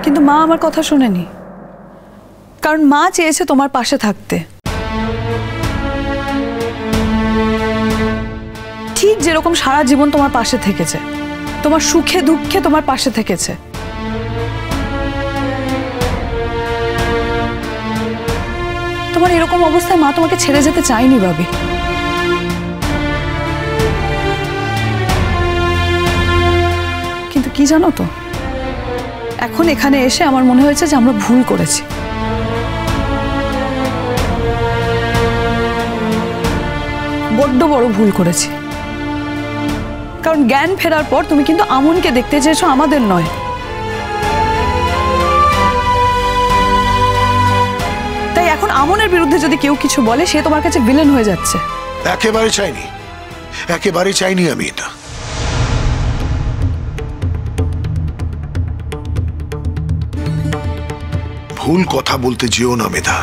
কিন্তু মা আমার কথা শোনেনি, কারণ মা চেয়েছে তোমার পাশে থাকতে, ঠিক যেরকম সারা জীবন তোমার পাশে থেকেছে, তোমার সুখে দুঃখে তোমার পাশে থেকেছে। তোমার এরকম অবস্থায় মা তোমাকে ছেড়ে যেতে চায়নি ভাবি। কিন্তু কি জানো তো, এখন এখানে এসে আমার মনে হয়েছে যে আমরা ভুল করেছি। বড্ড বড় ভুল করেছি। কারণ জ্ঞান ফেরার পর তুমি কিন্তু আমনকে দেখতে চেয়েছো, আমাদের নয়। তাই এখন আমনের বিরুদ্ধে যদি কেউ কিছু বলে, সে তোমার কাছে ভিলেন হয়ে যাচ্ছে। একেবারে চাইনি, একেবারে চাইনি আমি এটা। ভুল কথা বলতে যেও না মেধা।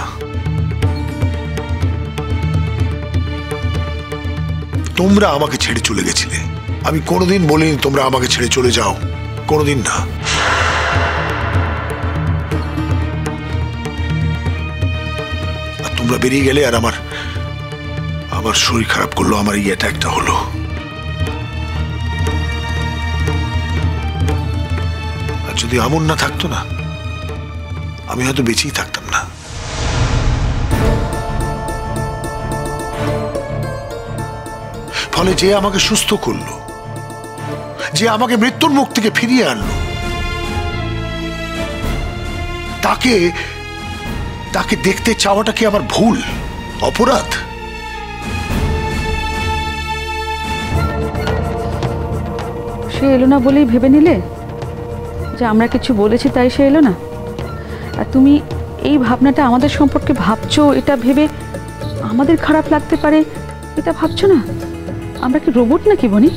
তোমরা আমাকে ছেড়ে চলে গেছিলে, আমি কোনোদিন বলিনি তোমরা আমাকে ছেড়ে চলে যাও, কোনোদিন না। আর তোমরা বেরিয়ে গেলে আর আমার শরীর খারাপ করলো, আমার এই অ্যাটাকটা হলো। আর যদি আমন না থাকতো না, আমি হয়তো বেঁচেই থাকতাম না। ফলে যে আমাকে সুস্থ করলো, যে আমাকে মৃত্যুর মুখ থেকে ফিরিয়ে আনলো, তাকে দেখতে চাওয়াটা কি আমার ভুল, অপরাধ? সে এলো না বলেই ভেবে নিলে যে আমরা কিছু বলেছি তাই সে এলো না? আর তুমি এই ভাবনাটা আমাদের সম্পর্কে ভাবছো, এটা ভেবে আমাদের খারাপ লাগতে পারে এটা ভাবছো না? আমরা কি রোবট নাকি বনি?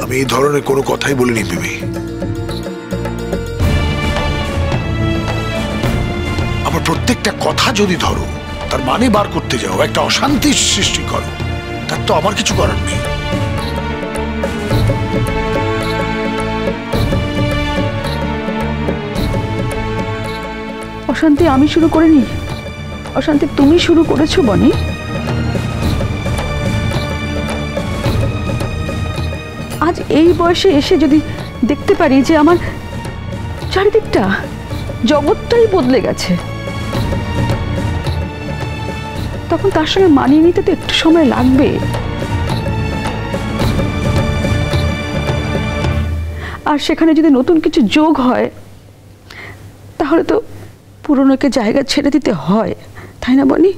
আমি এই ধরনের কোনো কথাই বলিনি মিমি। আমার প্রত্যেকটা কথা যদি ধরো, তার মানে বার করতে যাও, একটা অশান্তির সৃষ্টি করো, তার তো আমার কিছু করার নেই। অশান্তি আমি শুরু করিনি, অশান্তি তুমি শুরু করেছো বনি। আজ এই বয়সে এসে যদি দেখতে পারি যে আমার চারিদিকটা, জগৎটাই বদলে গেছে, তখন তার সঙ্গে মানিয়ে নিতে তো একটু সময় লাগবে। আর সেখানে যদি নতুন কিছু যোগ হয়, তাহলে তো পুরনোকে জায়গা ছেড়ে দিতে হয়, তাই না বনি?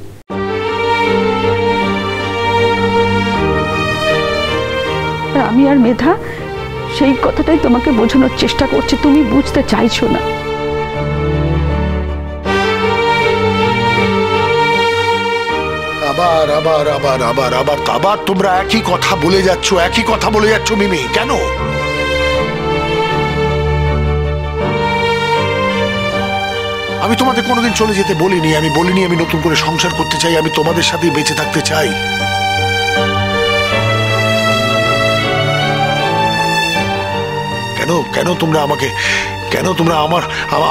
আমি আর মেধা সেই কথাটাই তোমাকে বোঝানোর চেষ্টা করছি, তুমি বুঝতে চাইছো না। আবার আবার আবার আবার আবার আবার তোমরা একই কথা বলে যাচ্ছ, একই কথা বলে যাচ্ছ মিমি, কেন? আমি তোমাদের কোনোদিন চলে যেতে বলিনি, আমি বলিনি আমি নতুন করে সংসার করতে চাই, আমি তোমাদের সাথেই বেঁচে থাকতে চাই। কেন কেন তোমরা আমাকে, কেন তোমরা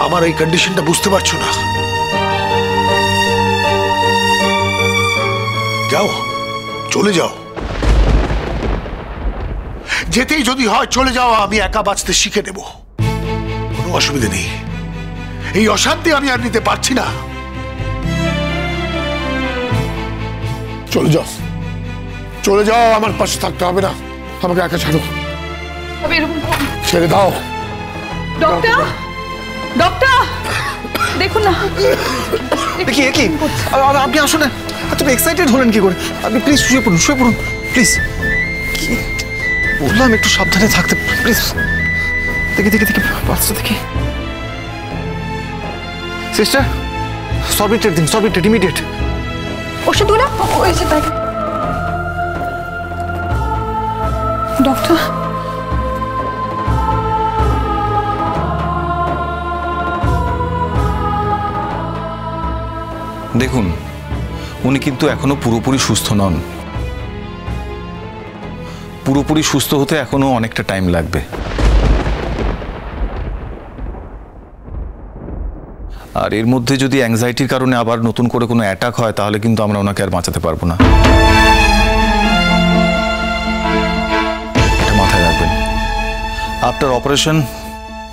আমার এই কন্ডিশনটা বুঝতে পারছো না? যাও, চলে যাও, যেতেই যদি হয় চলে যাও, আমি একা বাঁচতে শিখে নেব, কোনো অসুবিধা নেই। এই অশান্তি আমি আর নিতে পারছি না। চলে যাও, চলে যাও, আমার পাশে থাকতে হবে না, আমাকে একা ছাড়ো, ছেড়ে দাও। ডক্টর, ডক্টর দেখুন না, কি আপনি আসুন না, আপনি এক্সাইটেড হলেন কি করে? আপনি প্লিজ শুয়ে পড়ুন, শুয়ে পড়ুন প্লিজ। কি বললাম একটু সাবধানে থাকতে, প্লিজ। দেখি দেখি দেখি বাচ্চা দেখি। সিস্টার, সরবিটেট দিন, সরবিটেট ইমিডিয়েট। ওষুধগুলো হয়েছে তাই। ডক্টর, দেখুন, উনি কিন্তু এখনো পুরোপুরি সুস্থ নন, পুরোপুরি সুস্থ হতে এখনো অনেকটা টাইম লাগবে। আর এর মধ্যে যদি অ্যাংজাইটির কারণে আবার নতুন করে কোনো অ্যাটাক হয় তাহলে কিন্তু আমরা ওনাকে আর বাঁচাতে পারবো না। এটা মাথায় রাখবেন। After operation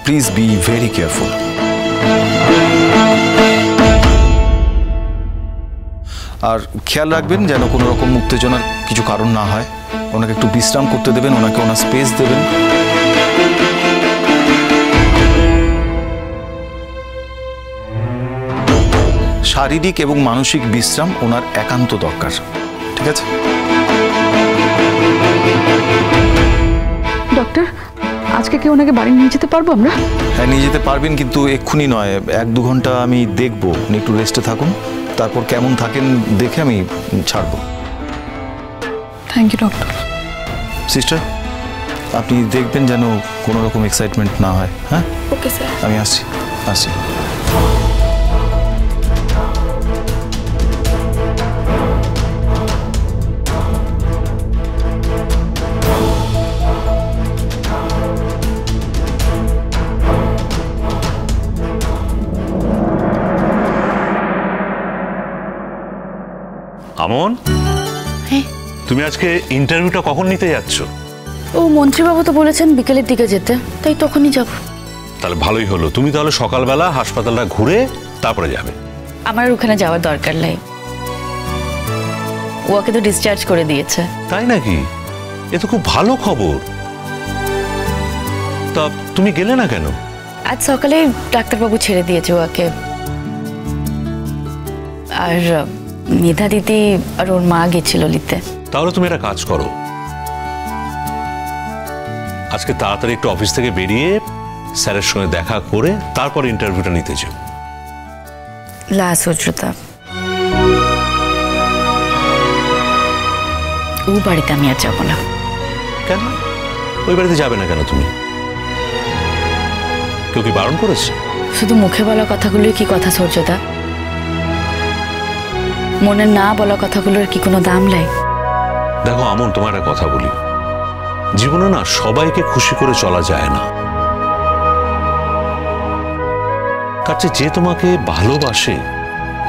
please be very careful. আর খেয়াল রাখবেন যেন কোনো রকম উত্তেজনার কিছু কারণ না হয়। ওনাকে একটু বিশ্রাম করতে দেবেন, ওনাকে ওনার স্পেস দেবেন। শারীরিক এবং মানসিক বিশ্রাম ওনার একান্ত দরকার, ঠিক আছে? ডক্টর, আজকে কি ওনাকে বাড়ি নিয়ে যেতে পারবো আমরা? হ্যাঁ, নিয়ে যেতে পারবেন, কিন্তু এক্ষুনি নয়, 1-2 ঘন্টা আমি দেখবো। উনি একটু রেস্টে থাকুন, তারপর কেমন থাকেন দেখে আমি ছাড়বো। Thank you doctor. সিস্টার, আপনি দেখবেন যেন কোনো রকম এক্সাইটমেন্ট না হয়। হ্যাঁ, ওকে স্যার। আমি আসছি। আমন, হ্যাঁ, তুমি আজকে ইন্টারভিউটা কখন নিতে যাচ্ছ? ও মন্ত্রীবাবু তো বলেছেন বিকেলের দিকে যেতে, তাই তখনই যাব। তাহলে ভালোই হলো, তুমি তাহলে সকালবেলা হাসপাতালটা ঘুরে তারপরে যাবে। আমার ওখানে যাওয়ার দরকার নাই, ওকে তো ডিসচার্জ করে দিয়েছে। তাই নাকি? এ তো খুব ভালো খবর। তা তুমি গেলে না কেন? আজ সকালে ডাক্তারবাবু ছেড়ে দিয়েছে ওকে। আর নিধা দিদি আর ওর মা গেছিল নিতে। তাহলে তুমি একটা কাজ করো, আজকে তাড়াতাড়ি একটু অফিস থেকে বেরিয়ে স্যারের সঙ্গে দেখা করে তারপর ইন্টারভিউটা নিতে যাও। লা সুচরিতা, ও বাড়িতে আমি আর যাবো না। কেন? ওই বাড়িতে যাবে না কেন তুমি? কেউ কি বারণ করেছে? শুধু মুখে বলা কথাগুলোই কি কথা সূর্যদা? মনে না বলা কথাগুলোর কি কোনো দাম নাই? দেখো আমন, তোমার একটা কথা বলি, জীবনে না সবাইকে খুশি করে চলা যায় না। তার চেয়ে যে তোমাকে ভালোবাসে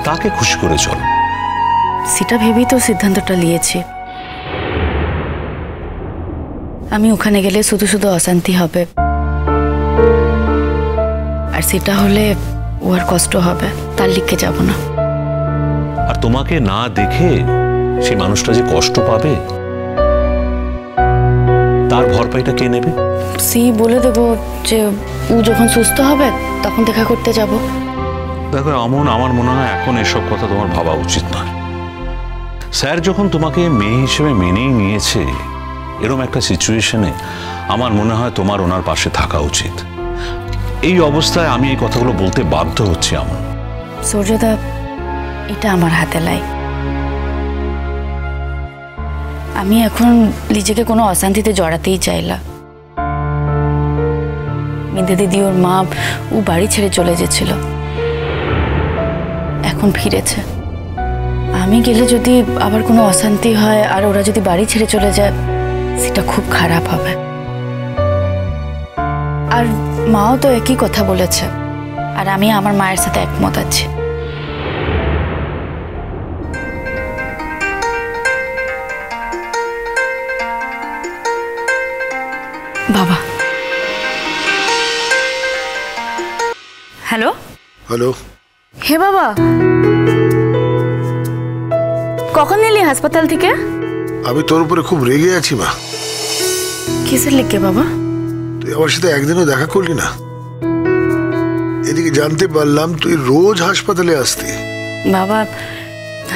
তাকে খুশি করে চলো। সেটা ভেবেই তো সিদ্ধান্তটা নিয়েছি। আমি ওখানে গেলে শুধু শুধু অশান্তি হবে, আর সেটা হলে ও আর কষ্ট হবে, তার লিখে যাব না। আর তোমাকে না দেখে সেই মানুষটা যে কষ্ট পাবে তার ভরপাইটা কে নেবে? বলে দেবো যে ও যখন সুস্থ হবে তখন দেখা করতে যাব। দেখো আমন, আমার মনে হয় এখন এসব কথা তোমার ভাবা উচিত নয়। স্যার যখন তোমাকে মেয়ে হিসেবে মেনেই নিয়েছে, এরকম একটা সিচুয়েশনে আমার মনে হয় তোমার ওনার পাশে থাকা উচিত। এই অবস্থায় আমি এই কথাগুলো বলতে বাধ্য হচ্ছি আমন। সূর্যদা, এটা আমার হাতে লাই। আমি এখন নিজেকে কোনো অশান্তিতে জড়াতেই চাইলা। মিন্দা দিদি ওর মা ও বাড়ি ছেড়ে চলে গেছিল, এখন ফিরেছে। আমি গেলে যদি আবার কোনো অশান্তি হয় আর ওরা যদি বাড়ি ছেড়ে চলে যায়, সেটা খুব খারাপ হবে। আর মাও তো একই কথা বলেছে, আর আমি আমার মায়ের সাথে একমত আছি। বাবা, হ্যালো। হ্যালো। হে বাবা, কখন এলি হাসপাতাল থেকে? আমি তোর উপরে খুব রেগে আছি মা। কিসের লিখে বাবা? তুই আমার সাথে একদিনও দেখা করলি না। এদিকে জানতে পারলাম তুই রোজ হাসপাতালে আসতি। বাবা,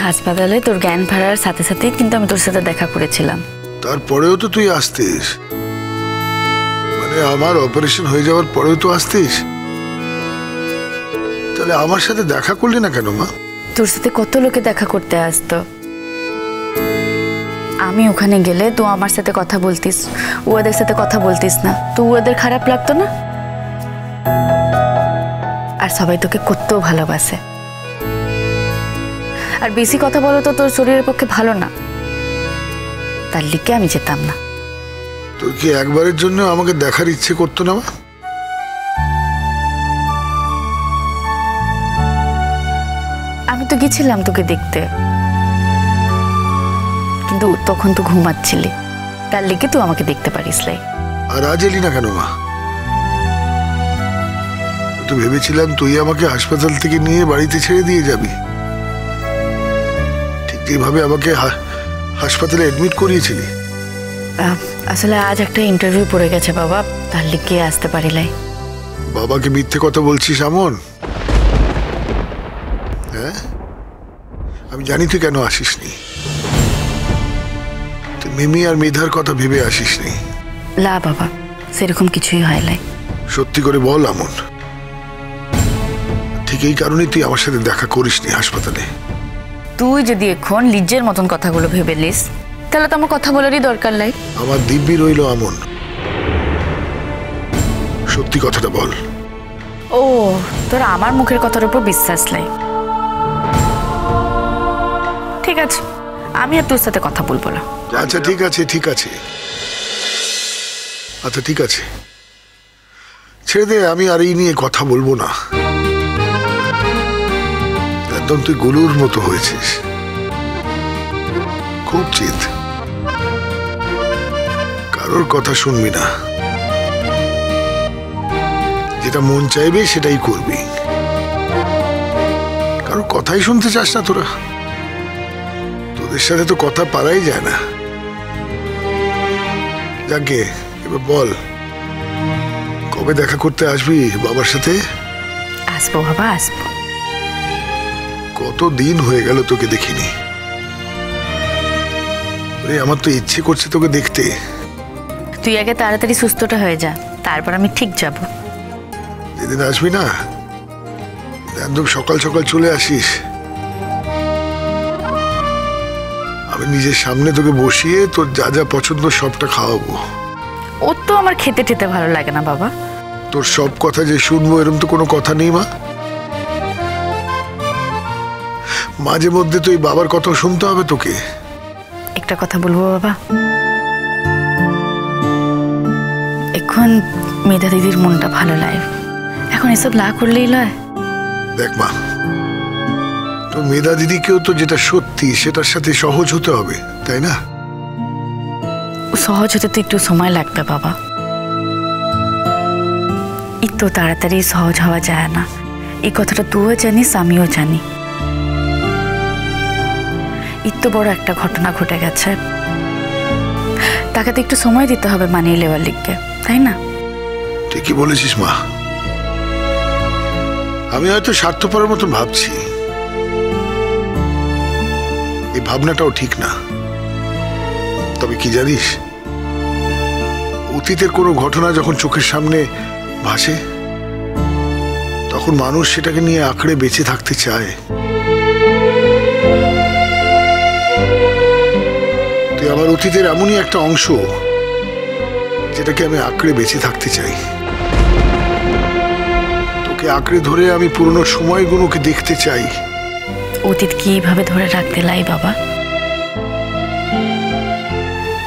হাসপাতালে তোর জ্ঞান ফেরার সাথে সাথেই কিন্তু আমি তোর সাথে দেখা করেছিলাম। তারপরেও তো তুই আসতিস, মানে আমার অপারেশন হয়ে যাওয়ার পরেও তো আসতিস। তাহলে আমার সাথে দেখা করলি না কেন মা? তোর সাথে কত লোকে দেখা করতে আসতো। আমি ওখানে গেলে তো আমার সাথে কথা বলতিস, ওদের সাথে কথা বলতিস না, তো ওদের খারাপ লাগতো না? আর সবাই তোকে কতও ভালোবাসে। আর বেশি কথা বলো তো তোর শরীরের পক্ষে ভালো না, তার লিগে আমি যেতাম না। তোর কি একবারের জন্য আমাকে দেখার ইচ্ছে করতো না মা? তো গেছিলাম তোকে দেখতে, কিন্তু তখন তো ঘুমাচ্ছিলি, তার লেগে তুই আমাকে দেখতে পারিস লাই। আর আজ এলি না কেন মা? তো ভেবেছিলাম তুই আমাকে হাসপাতাল থেকে নিয়ে বাড়িতে ছেড়ে দিয়ে যাবি, ঠিক যেভাবে আমাকে হাসপাতালে অ্যাডমিট করিয়েছিলি। আসলে আজ একটা ইন্টারভিউ পড়ে গেছে বাবা, তার লেগে আসতে পারি লাই। বাবাকে মিথ্যে কথা বলছিস আমন? হ্যাঁ, আমি জানি তুই কেন আসিসনি। তুই মিমি আর মেধার কথা ভেবে আসিসনি। না বাবা, সেরকম কিছুই হয় লাই। সত্যি করে বল আমন, ঠিক এই কারণেই তুই আমার সাথে দেখা করিসনি হাসপাতালে? তুই যদি এখন লিজের মতন কথাগুলো ভেবে লিস, তাহলে তো আমার কথা বলারই দরকার লাই। আমার দিব্যি রইল আমন, সত্যি কথাটা বল। ও, তোর আমার মুখের কথার উপর বিশ্বাস লাই। ঠিক আছে, আমি আর তোর সাথে কথা বলবো না। আচ্ছা ঠিক আছে, ঠিক আছে, আচ্ছা ঠিক আছে, ছেড়ে দে, আমি আর এই নিয়ে কথা বলবো না। একদম তুই গরুর মতো হয়েছিস, খুব চিত, কারোর কথা শুনবি না, যেটা মন চাইবে সেটাই করবি, কারোর কথাই শুনতে চাস না তোরা। তোদের সাথে তো কথা পারাই যায় না। যাকে এবার বল, কবে দেখা করতে আসবি বাবার সাথে? আসবো বাবা, আসবো। কত দিন হয়ে গেল তোকে দেখিনি। আমার তো ইচ্ছে করছে তোকে দেখতে। তুই আগে তাড়াতাড়ি সুস্থটা হয়ে যা, তারপর আমি ঠিক যাব। যেদিন আসবি না, একদম সকাল সকাল চলে আসিস, আমি নিজের সামনে তোকে বসিয়ে তোর যা যা পছন্দ সবটা খাওয়াবো। ওর তো আমার খেতে টেতে ভালো লাগে না বাবা। তোর সব কথা যে শুনবো এরকম তো কোনো কথা নেই মা। মাঝে মধ্যে তো এই বাবার কথা শুনতে হবে তোকে। একটা কথা বলবো বাবা, এখন মেধা দিদির মনটা ভালো লাগে, এখন এসব না করলেই লয়। দেখ মা, তো মেধা দিদিকেও তো যেটা সত্যি সেটার সাথে সহজ হতে হবে, তাই না? সহজ হতে তো একটু সময় লাগবে বাবা, একটু তাড়াতাড়ি সহজ হওয়া যায় না। এই কথাটা তুইও জানিস, আমিও জানি। এত বড় একটা ঘটনা ঘটে গেছে, তাকে তো একটু সময় দিতে হবে মানিয়ে নেওয়ার লিখবে, তাই না? ঠিকই বলেছিস মা। আমি হয়তো স্বার্থপরের মতো ভাবছি, এই ভাবনাটাও ঠিক না। তবে কি জানিস, অতীতের কোনো ঘটনা যখন চোখের সামনে ভাসে, তখন মানুষ সেটাকে নিয়ে আঁকড়ে বেঁচে থাকতে চায়। তুই আমার অতীতের এমনই একটা অংশ যেটাকে আমি আঁকড়ে বেঁচে থাকতে চাই। তোকে আঁকড়ে ধরে আমি পুরনো সময়গুলোকে দেখতে চাই। অতীত কিভাবে ধরে রাখতে লাই বাবা?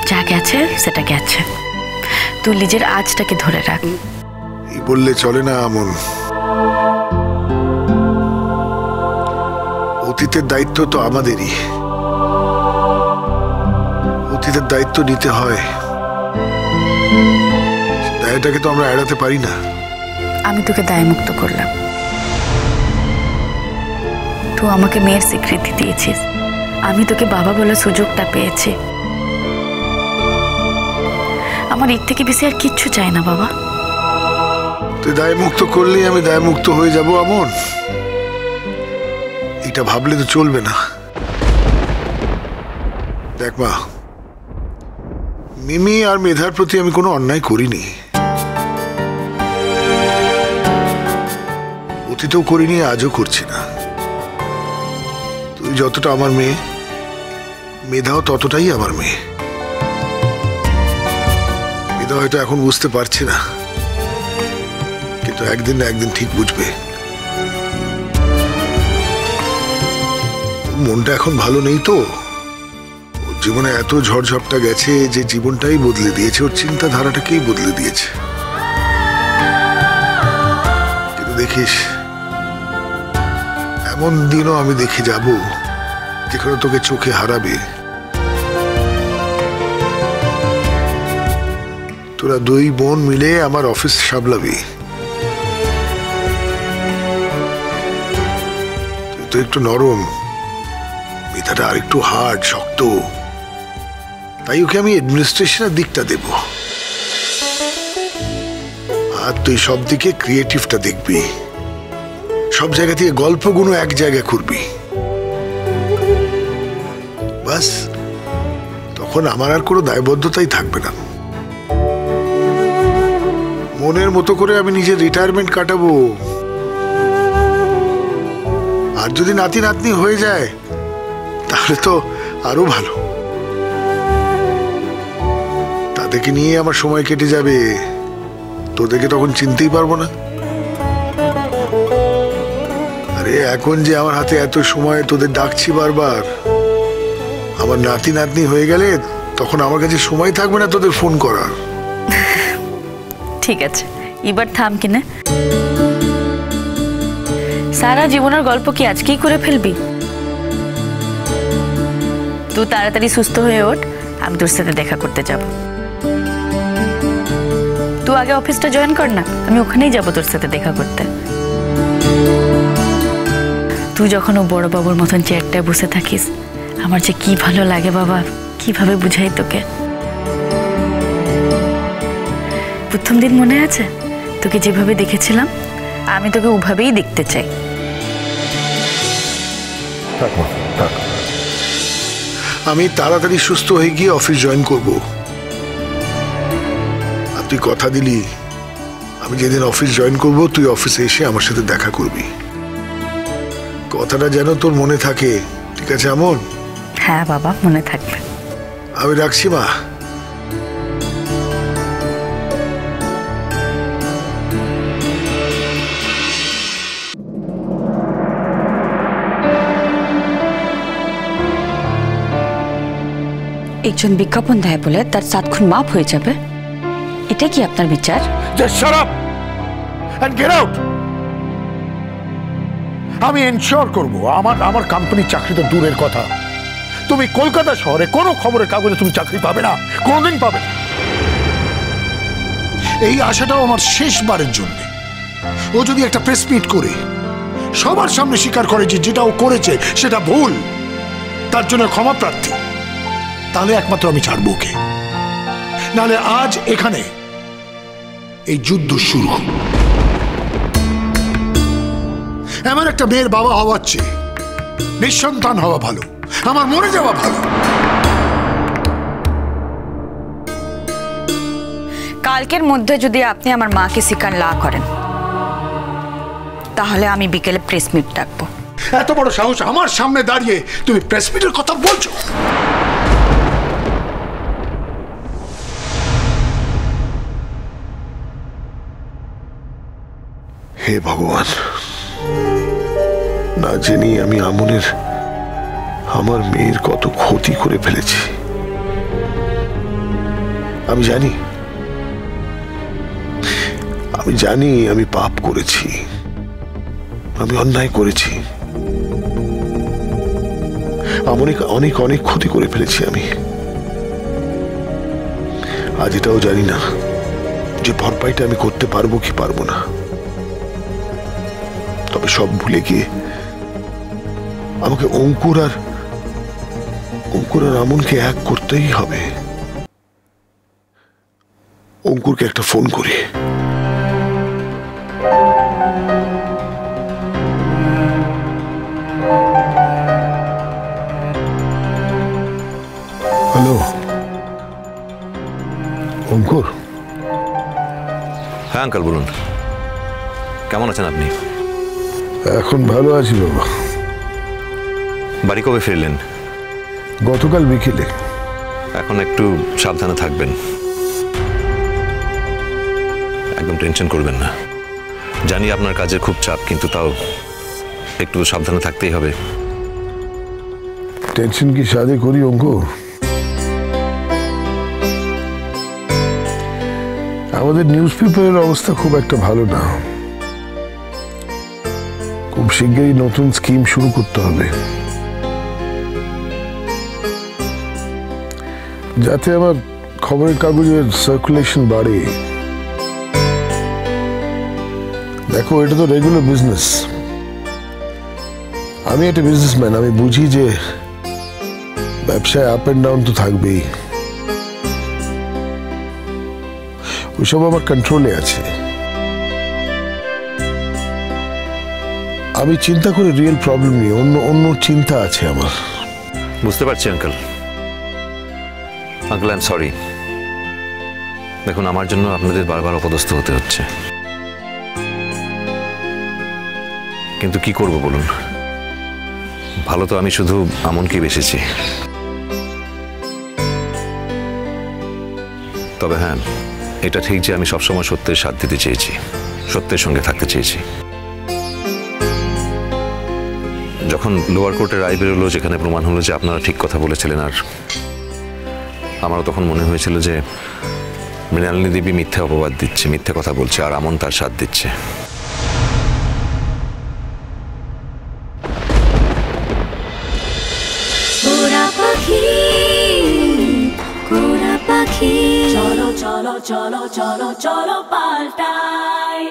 যা গেছে সেটা গেছে, তুই নিজের আজটাকে ধরে রাখ। এই বললে চলে না আমন। অতীতের দায়িত্ব তো আমাদেরই, অতীতের দায়িত্ব নিতে হয়, দায়টাকে তো আমরা এড়াতে পারি না। আমি তোকে দায়মুক্ত করলাম, তুই আমাকে মেয়ের স্বীকৃতি দিয়েছিস, আমি তোকে বাবা বলার সুযোগটা পেয়েছি। আমার এর থেকে বেশি আর কিচ্ছু চাই না বাবা। তুই দায়মুক্ত করলেই আমি দায়মুক্ত হয়ে যাব আমন, এটা ভাবলে তো চলবে না। দেখ মা, মিমি আর মেধার প্রতি আমি কোনো অন্যায় করিনি, অতীতেও করিনি, আজও করছি না। তুই যতটা আমার মেয়ে, মেধাও ততটাই আমার মেয়ে। মেধা হয়তো এখন বুঝতে পারছে না, কিন্তু একদিন না একদিন ঠিক বুঝবে। মনটা এখন ভালো নেই তো, ওর জীবনে এত ঝড়ঝাপটা গেছে যে জীবনটাই বদলে দিয়েছে, ওর চিন্তাধারাটাকেই বদলে দিয়েছে। কিন্তু দেখিস এমন দিনও আমি দেখে যাব যেখানে তোকে চোখে হারাবে। তোরা দুই বোন মিলে আমার অফিস সামলাবি। তুই তো একটু নরম, মেয়েটা আর একটু হার্ড, শক্ত, তাই ওকে আমি অ্যাডমিনিস্ট্রেশনের দিকটা দেব, আর তুই সব দিকে ক্রিয়েটিভটা দেখবি। সব জায়গা থেকে গল্পগুলো এক জায়গায় করবি। বাস, তখন আমার আর কোনো দায়বদ্ধতাই থাকবে না। মনের মতো করে আমি নিজের রিটায়ারমেন্ট কাটাবো। আর যদি নাতি নাতনি হয়ে যায় তাহলে তো আরো ভালো। তাদেরকে নিয়ে আমার সময় কেটে যাবে, তোদেরকে তখন চিনতেই পারবো না। আরে এখন যে আমার হাতে এত সময়, তোদের ডাকছি বারবার। আমার নাতি নাতনি হয়ে গেলে তখন আমার কাছে সময় থাকবে না তোদের ফোন করার। ঠিক আছে, এবার থাম কিনে। সারা জীবনের গল্প কি আজকেই করে ফেলবি? তুই তাড়াতাড়ি সুস্থ হয়ে ওঠ, আমি তোর সাথে দেখা করতে যাব। তুই আগে অফিসটা জয়েন কর না, আমি ওখানেই যাব তোর সাথে দেখা করতে। তুই যখন ও বড় বাবুর মতন চেয়ারটায় বসে থাকিস, আমার যে কি ভালো লাগে বাবা, কিভাবে বুঝাই তোকে। প্রথম দিন মনে আছে তোকে যেভাবে দেখেছিলাম, আমি তোকে ওভাবেই দেখতে চাই। আমি তাড়াতাড়ি সুস্থ হয়ে গিয়ে অফিস জয়েন করব। আর তুই কথা দিলি, আমি যেদিন অফিস জয়েন করব তুই অফিসে এসে আমার সাথে দেখা করবি। কথাটা যেন তোর মনে থাকে, ঠিক আছে আমন? হ্যাঁ বাবা, মনে থাকবে। আমি রাখছি মা। একজন বিজ্ঞাপন দেয় বলে তার 7 খুন মাপ হয়ে যাবে, এটা কি আপনার বিচার? Just shut up and get out. আমি এনশিওর করব আমার কোম্পানির চাকরি তো দূরের কথা, তুমি কলকাতা শহরে কোনো খবরের কাগজে তুমি চাকরি পাবে না, কোনোদিন পাবে না। এই আশাটাও আমার শেষবারের জন্য। ও যদি একটা প্রেস মিট করে সবার সামনে স্বীকার করে যে যেটা ও করেছে সেটা ভুল, তার জন্য ক্ষমা প্রার্থী, তাহলে একমাত্র আমি ছাড়বো ওকে। নাহলে আজ এখানে এই যুদ্ধ শুরু। এমন একটা মেয়ের বাবা হওয়ার চেয়ে নিঃসন্তান হওয়া ভালো, আমার মরে যাওয়া ভালো। কালকের মধ্যে যদি আপনি আমার মাকে স্বীকার না করেন, তাহলে আমি বিকেলে প্রেস মিট ডাকবো। এত বড় সাহস আমার সামনে দাঁড়িয়ে তুমি প্রেস মিটের কথা বলছো? হে ভগবান, না জেনে আমি আমার মেয়ের কত ক্ষতি করে ফেলেছি। আমি জানি আমি পাপ করেছি, আমি অন্যায় করেছি, অনেক অনেক ক্ষতি করে ফেলেছি আমি। আজ এটাও জানি না যে ভরপাইটা আমি করতে পারবো কি পারবো না। তবে সব ভুলে গিয়ে আমাকে অঙ্কুর আর আমনকে এক করতেই হবে। অঙ্কুরকে একটা ফোন করি। হ্যালো অঙ্কুর। হ্যাঁ আঙ্কেল বলুন, কেমন আছেন আপনি? এখন ভালো আছি বাবা। বাড়ি কবে ফিরলেন? গতকাল বিকেলে। এখন একটু সাবধানে থাকবেন, একদম টেনশন করবেন না। জানি আপনার কাজের খুব চাপ, কিন্তু তাও একটু সাবধানে থাকতেই হবে। টেনশন কি সাধে করি অঙ্কুর? আমাদের নিউজ পেপারের অবস্থা খুব একটা ভালো না, খুব শিগগিরই নতুন স্কিম শুরু করতে হবে, যাতে আমার খবরের কাগজের সার্কুলেশন বাড়ে। দেখো, এটা তো রেগুলার বিজনেস। আমি একটা বিজনেসম্যান, আমি বুঝি যে ব্যবসায় আপ এন্ড ডাউন তো থাকবেই, ওইসব আমার কন্ট্রোলে আছে। আমি চিন্তা করি রিয়েল প্রবলেম নিয়ে, অন্য চিন্তা আছে আমার। বুঝতে পারছি uncle. Uncle, I am sorry. দেখুন, আমার জন্য আপনাদের বারবার অপদস্থ হতে হচ্ছে, কিন্তু কি করব বলুন? ভালো তো আমি শুধু আমনকেই বেসেছি। তবে হ্যাঁ, এটা ঠিক যে আমি সবসময় সত্যের সাথ দিতে চেয়েছি, সত্যের সঙ্গে থাকতে চেয়েছি। যখন লোয়ার কোর্টের রায় বেরোলো, যেখানে প্রমাণ হলো যে আপনারা ঠিক কথা বলেছিলেন, আর আমারও তখন মনে হয়েছিল যে মৃণালিনী দেবী মিথ্যে অপবাদ দিচ্ছে, মিথ্যে কথা বলছে, আর আমন তার সাথ দিচ্ছে। চলো চলো চলো চলো চলো পাল্টাই।